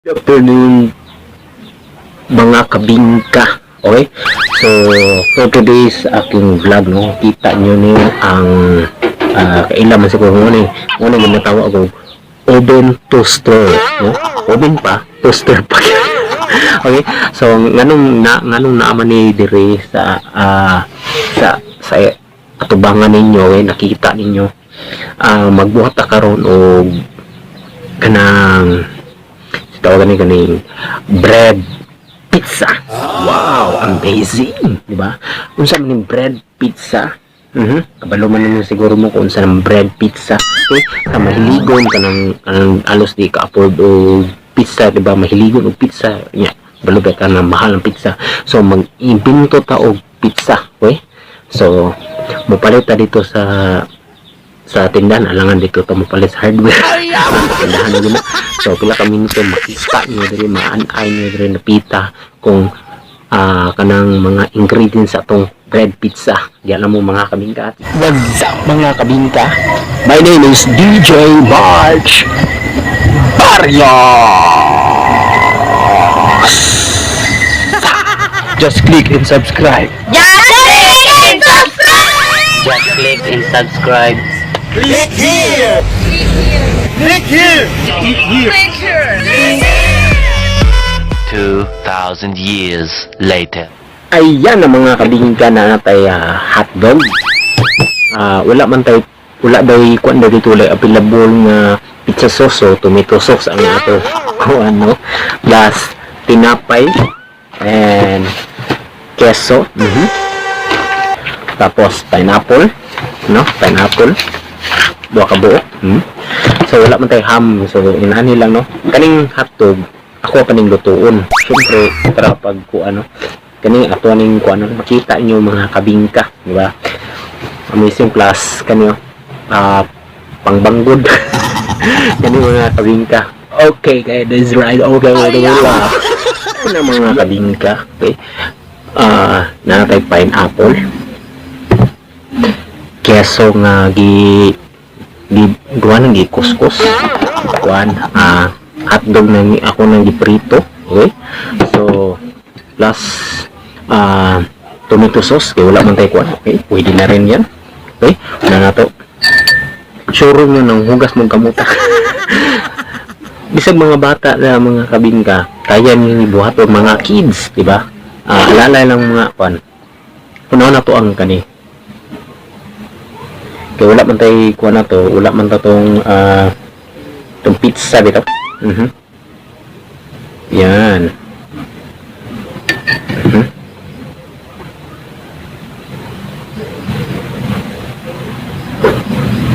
Good afternoon mga kabingka. Okay? So, for today's aking vlog, no, kita nyo ni ang kailaman siguro ngunit ginatawa ko oven toaster, no? Oven pa, toaster pa. Okay? So, nganong naaman ni dire sa atubangan ninyo, okay? Nakita ninyo magbuhat ta karon og kanang tawagan ni kaning bread pizza. Wow, amazing, di ba? Unsa man ning bread pizza? Kabalo man ninyo siguro mo kung unsa ng bread pizza. Okay? Mahiligon kanang alos di ka afford og pizza, di ba? Mahiligon og pizza nya. Balo ka na mahal ang pizza. So mag-imbento ta og pizza, okay? So mopalit ta dito sa tindahan, alangan dito ta mopalit sa hardware. Tindahan na. So pila ka minuto makita nyo diri, maanay nyo diri napita kung kanang mga ingredients sa atong bread pizza. Diyan mo mga kabingka. What's up mga kabingka? My name is DJ March Barrios. Just click and subscribe. Just click and subscribe! Just click and subscribe. Click here! Click here! Click here! Click here! 2,000 years later. Ayan ang mga kabingka na natay hotdog. Wala daw kuan daw dito like available nga pizza sauce o tomato sauce ang ato kuan, no, plus tinapay and queso, tapos pineapple, no, pineapple duha ka buok. So wala man tay ham, so inani lang, no, kaning hotdog ako kaning lutuon. Syempre tara pag ano kani ato ning kuan makita inyo mga kabingka, di ba? Amazing, plus kanyo pangbanggod. Kani mga kabingka. Okay guys, that's right. Okay, wala na mga kabingka. Okay, natay pineapple, keso nga guwan gi kuskus, kuan hotdog na ako nang giprito. Okay, so plus tomato sauce kay wala man tay kuan. Okay, pwede na rin yan. Okay, na nato sure nyo nang hugas mong kamuta. Bisag mga bata na mga kabingka kaya nyo ibuhat o mga kids, di ba? Alalay lang mga kuan punaw na to ang kani kay wala man tay kuan na to, wala man ta tong pizza dito. Yan.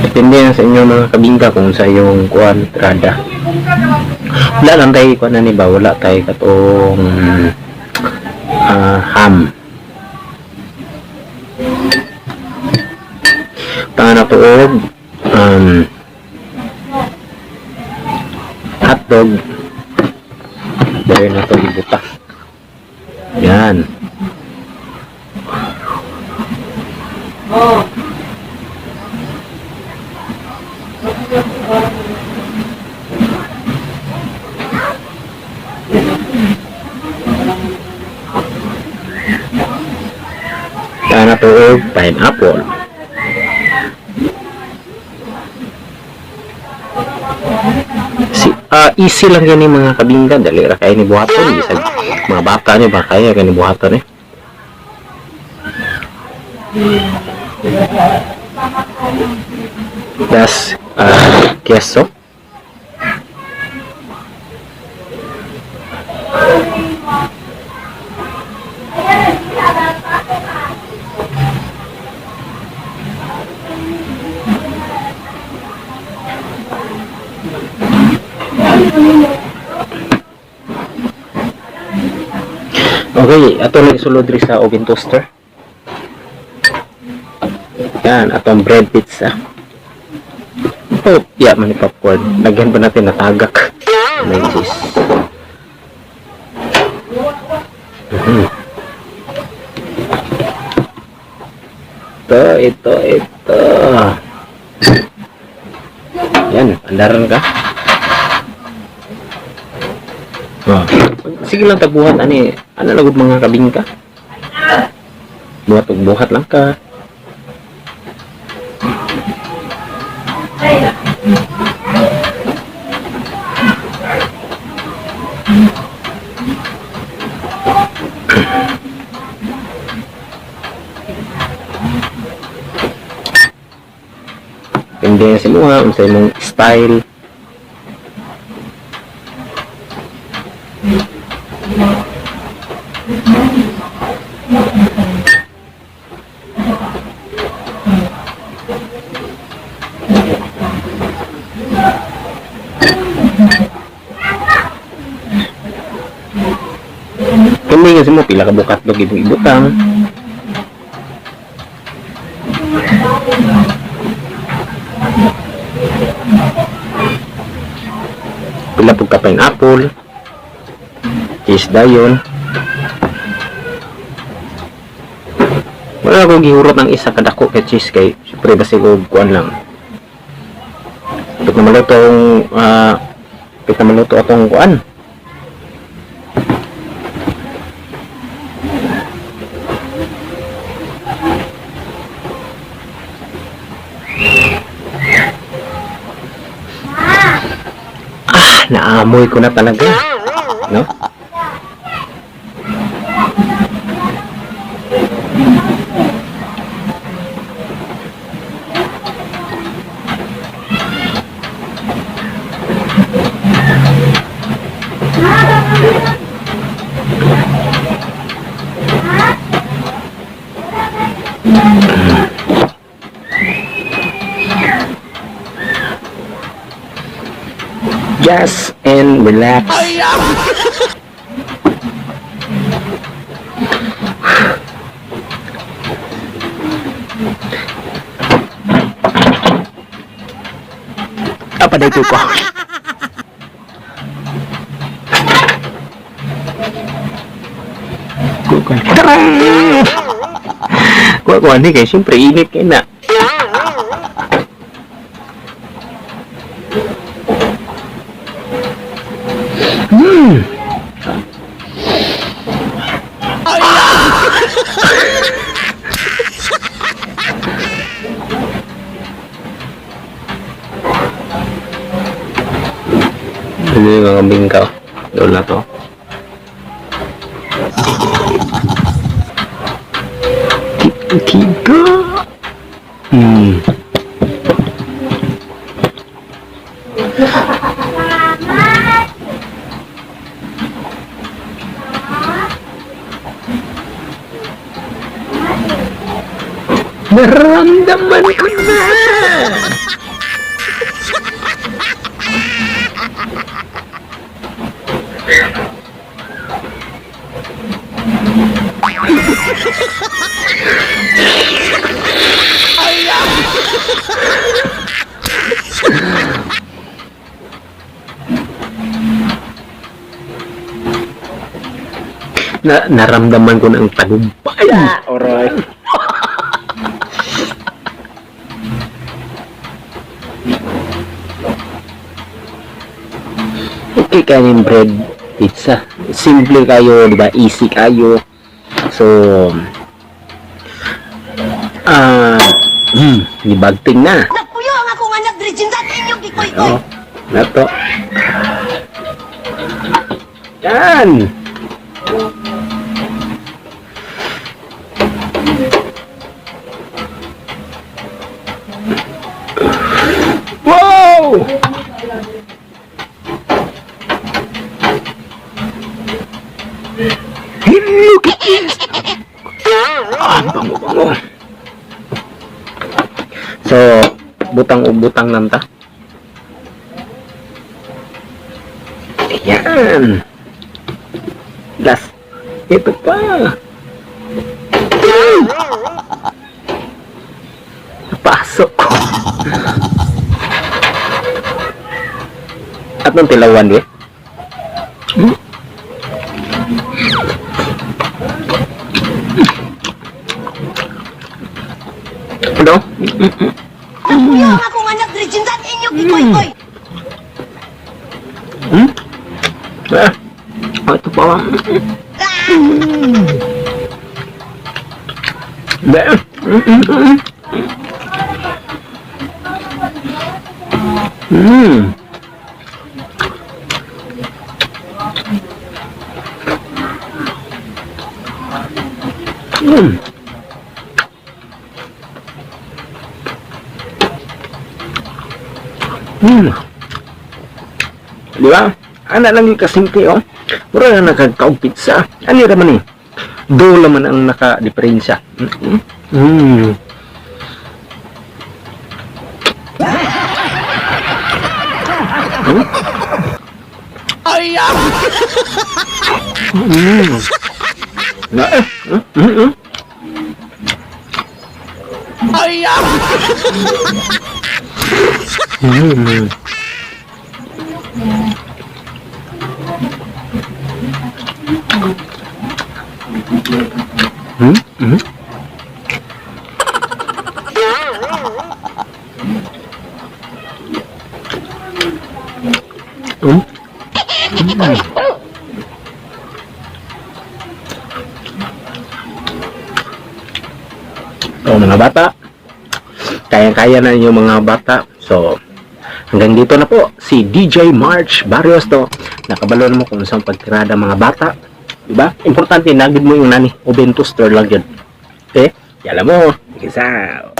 Depende na sa inyo mga kabingka kung sa yung kuan trada. Wala lang tayo kuan na ni ba, wala tayo katong ham. Tangan na to og hotdog. Dahil na to ibuta. Yan. Tangan na to og pineapple. Easy lang yan mga kabingka, dali ra kaya ni buhaton. Bisag mga bata ni ba kaya ni buhaton plus queso, okay, ato na isulod rin sa oven toaster. Yan, atong bread pizza. Oh, yeah, mani popcorn. Lagyan ba natin na tagak? May cheese. Ito. Yan, andaran ka. Oh. Sige lang tagbuhat ani. Ano lagod mga kabingka? Buhat ug buhat lang ka. Hindi sa mga unsay mong style. Kami kasi mo pila ka bukat dog ibutang. Pila pug ka pineapple. Cheese dayon. Wala akong gihurot ng isa kadako kay cheese kay syempre basi ko kuan lang. Pit na maluto atong kuan. Naamoy ko na talaga. No? Just and relax. Apa dito ko? Kuha ni kay siyempre init kay na. Ano yung mga bingkaw? Doon na to. Tiga. Naramdaman ko na. Naramdaman ko ng tagumpay. Alright. Okay kanin bread pizza. Simple kayo, di ba? Easy kayo. So, libagting na. Nakuyo ang akong anak diri jinsan inyong gikoy ko. Oh, nato. Yan. Wow! Look at this! Bango-bango. So, butang-butang lang ta. Ayan. Last. Ito pa. Napasok ko. At nung tilawan eh. Ano? Nakuyo ang akong anak diri jinsan inyong gikoy ko. Oh, ito pa. Be. Di ba? Ana lang yung kasimple, oh. Mura na nagkakaog pizza. Ano naman eh? Do naman ang naka-diferensya. Ay, Na, ay, So, mga bata, kaya-kaya na yung mga bata. So, hanggang dito na po si DJ March Barrios to. Nakabalo mo kung saan pagtirada mga bata. Diba? Importante, nagid mo yung nani. O bentos, lang yun. Okay? Yala mo. Isa.